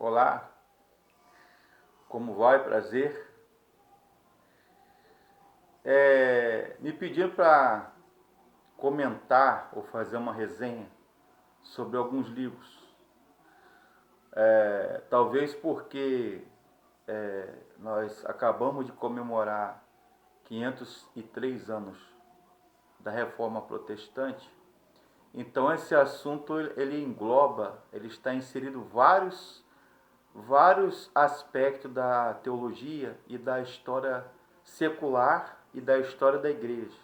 Olá, como vai? Prazer. Me pediram para comentar ou fazer uma resenha sobre alguns livros. Talvez porque nós acabamos de comemorar 503 anos da Reforma Protestante. Então esse assunto ele engloba, ele está inserido vários aspectos da teologia e da história secular e da história da igreja,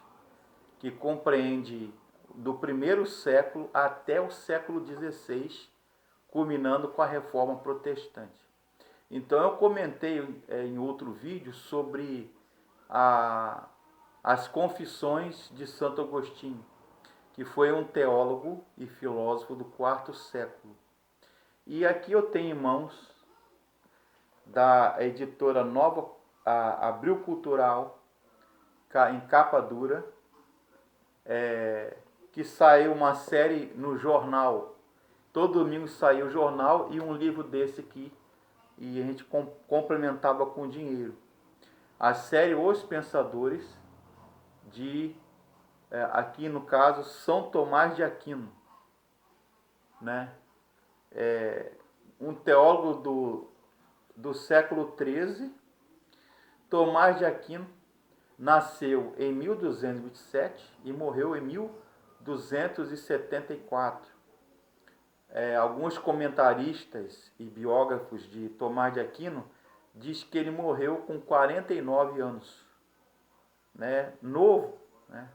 que compreende do primeiro século até o século XVI, culminando com a Reforma Protestante. Então eu comentei em outro vídeo sobre as Confissões de Santo Agostinho, que foi um teólogo e filósofo do quarto século. E aqui eu tenho em mãos da editora Nova Abril Cultural, em capa dura, que saiu uma série no jornal. Todo domingo saiu o jornal e um livro desse aqui, e a gente complementava com dinheiro. A série Os Pensadores, aqui no caso, São Tomás de Aquino, né? Um teólogo do século XIII. Tomás de Aquino nasceu em 1227 e morreu em 1274. Alguns comentaristas e biógrafos de Tomás de Aquino diz que ele morreu com 49 anos, né? Novo, né?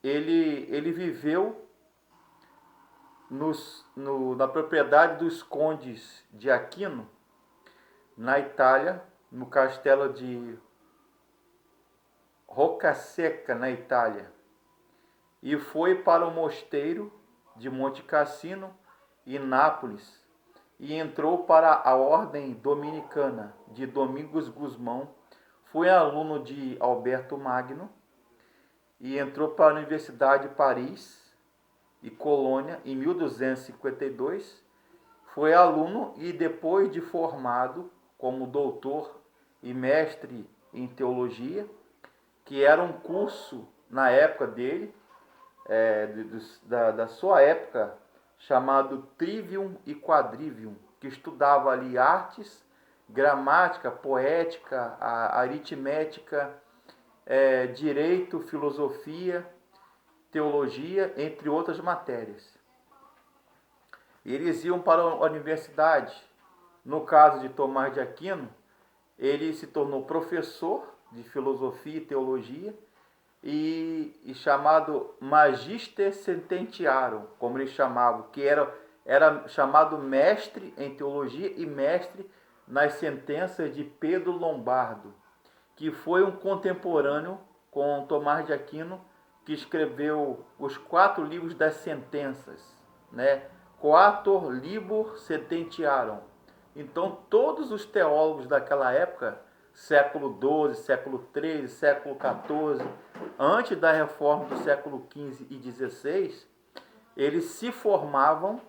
Ele viveu na propriedade dos condes de Aquino, na Itália, no castelo de Roccasecca, na Itália, e foi para o mosteiro de Monte Cassino, em Nápoles, e entrou para a ordem dominicana de Domingos Gusmão. Foi aluno de Alberto Magno e entrou para a Universidade de Paris e Colônia em 1252. Foi aluno e depois de formado como doutor e mestre em teologia, que era um curso na época dele, da sua época, chamado Trivium e Quadrivium, que estudava ali artes, gramática, poética, aritmética, direito, filosofia, teologia, entre outras matérias. Eles iam para a universidade. No caso de Tomás de Aquino, ele se tornou professor de filosofia e teologia e chamado Magister Sententiarum, como eles chamavam, que era chamado mestre em teologia e mestre nas sentenças de Pedro Lombardo, que foi um contemporâneo com Tomás de Aquino, que escreveu os 4 livros das sentenças, né? Quator Libor Sententiarum. Então todos os teólogos daquela época, século XII, século XIII, século XIV, antes da reforma do século XV e XVI, eles se formavam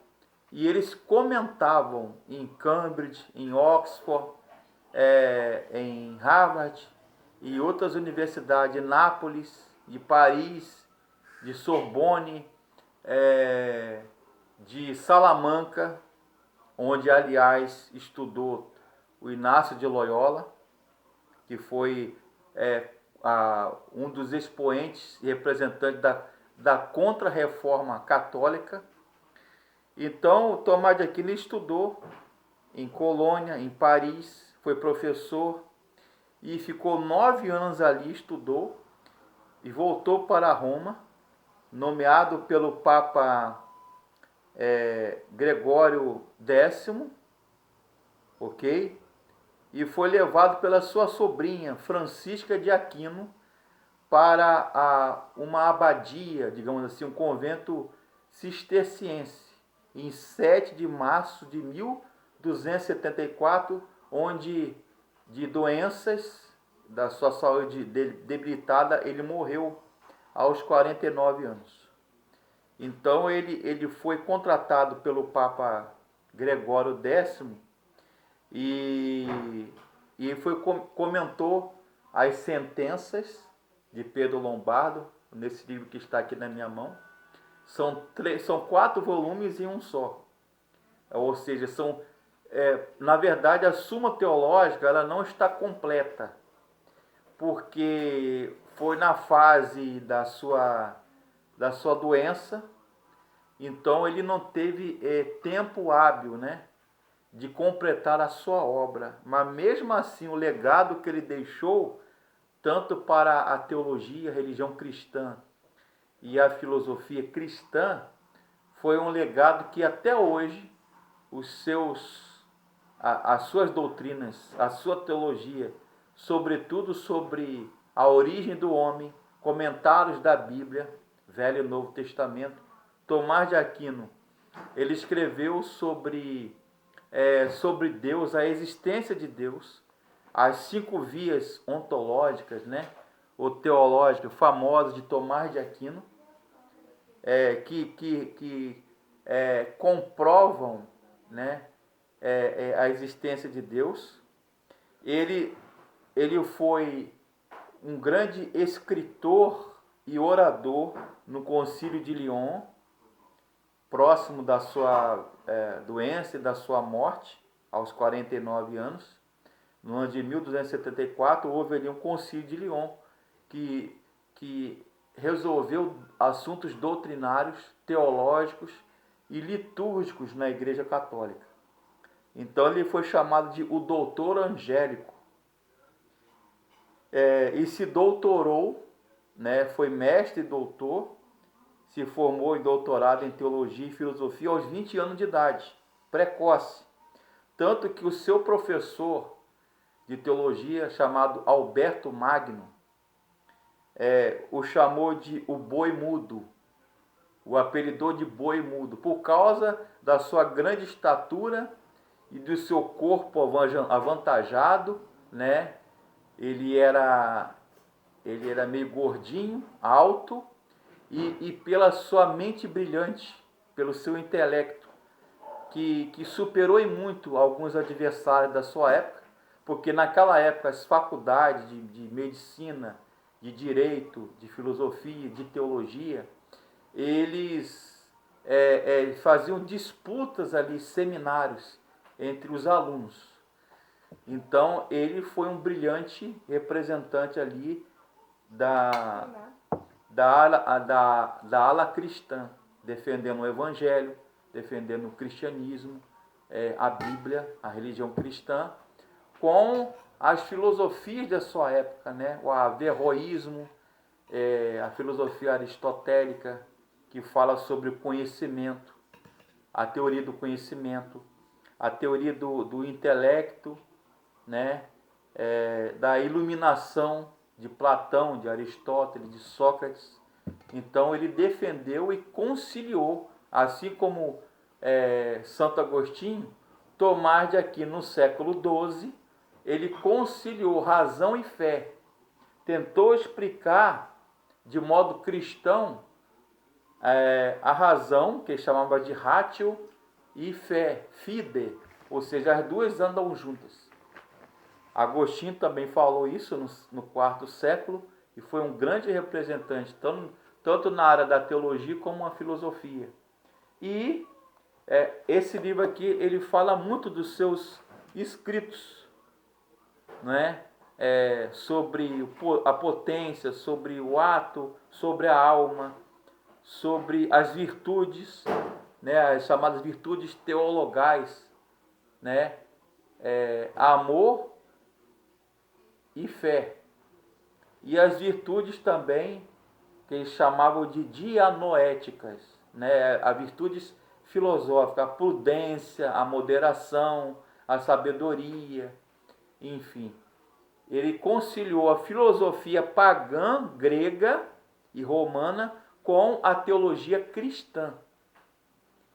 e eles comentavam em Cambridge, em Oxford, em Harvard e outras universidades, de Nápoles, de Paris, de Sorbonne, de Salamanca, onde, aliás, estudou o Inácio de Loyola, que foi um dos expoentes e representantes da Contra-Reforma Católica. Então, Tomás de Aquino estudou em Colônia, em Paris, foi professor e ficou 9 anos ali, estudou e voltou para Roma, nomeado pelo Papa Gregório X, ok? E foi levado pela sua sobrinha, Francisca de Aquino, para uma abadia, digamos assim, um convento cisterciense, em 7 de março de 1274, onde, de doenças da sua saúde debilitada, ele morreu aos 49 anos. Então ele foi contratado pelo Papa Gregório X e comentou as sentenças de Pedro Lombardo, nesse livro que está aqui na minha mão. São 4 volumes em um só. Ou seja, na verdade, a Suma Teológica ela não está completa, porque foi na fase da sua doença, então ele não teve tempo hábil, né, de completar a sua obra. Mas mesmo assim, o legado que ele deixou, tanto para a teologia, a religião cristã e a filosofia cristã, foi um legado que até hoje as suas doutrinas, a sua teologia, sobretudo sobre a origem do homem, comentários da Bíblia, Velho e Novo Testamento. Tomás de Aquino, ele escreveu sobre Deus, a existência de Deus, as 5 vias ontológicas, né, ou teológicas, famosas de Tomás de Aquino, que comprovam, né, a existência de Deus. Ele foi um grande escritor e orador no Concílio de Lyon, próximo da sua doença e da sua morte, aos 49 anos. No ano de 1274, houve ali um Concílio de Lyon que resolveu assuntos doutrinários, teológicos e litúrgicos na Igreja Católica. Então ele foi chamado de o doutor angélico. E se doutorou, né, foi mestre e doutor, se formou em doutorado em teologia e filosofia aos 20 anos de idade, precoce. Tanto que o seu professor de teologia, chamado Alberto Magno, o chamou de o boi mudo, o apelidou de boi mudo, por causa da sua grande estatura e do seu corpo avantajado, né? Ele era meio gordinho, alto, e pela sua mente brilhante, pelo seu intelecto, que superou em muito alguns adversários da sua época, porque naquela época as faculdades de medicina, de direito, de filosofia, de teologia, eles faziam disputas ali, seminários entre os alunos. Então ele foi um brilhante representante ali da ala cristã, defendendo o evangelho, defendendo o cristianismo, a Bíblia, a religião cristã, com as filosofias da sua época, né? O averroísmo, a filosofia aristotélica, que fala sobre o conhecimento, a teoria do conhecimento, a teoria do intelecto, né? Da iluminação de Platão, de Aristóteles, de Sócrates. Então ele defendeu e conciliou, assim como Santo Agostinho, Tomás de Aquino no século XII, ele conciliou razão e fé, tentou explicar de modo cristão a razão, que ele chamava de ratio, e fé, fide, ou seja, as duas andam juntas. Agostinho também falou isso no quarto século e foi um grande representante, tanto na área da teologia como na filosofia. E esse livro aqui, ele fala muito dos seus escritos, né? Sobre a potência, sobre o ato, sobre a alma, sobre as virtudes, né? As chamadas virtudes teologais, né? Amor e fé. E as virtudes também, que eles chamavam de dianoéticas, né? As virtudes filosóficas, a prudência, a moderação, a sabedoria, enfim. Ele conciliou a filosofia pagã, grega e romana com a teologia cristã.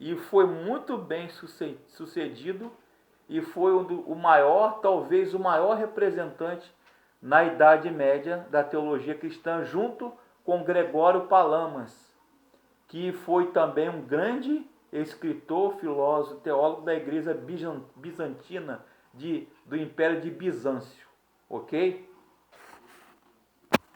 E foi muito bem sucedido e foi o maior, talvez o maior representante na Idade Média da teologia cristã, junto com Gregório Palamas, que foi também um grande escritor, filósofo, teólogo da igreja bizantina do Império de Bizâncio, ok?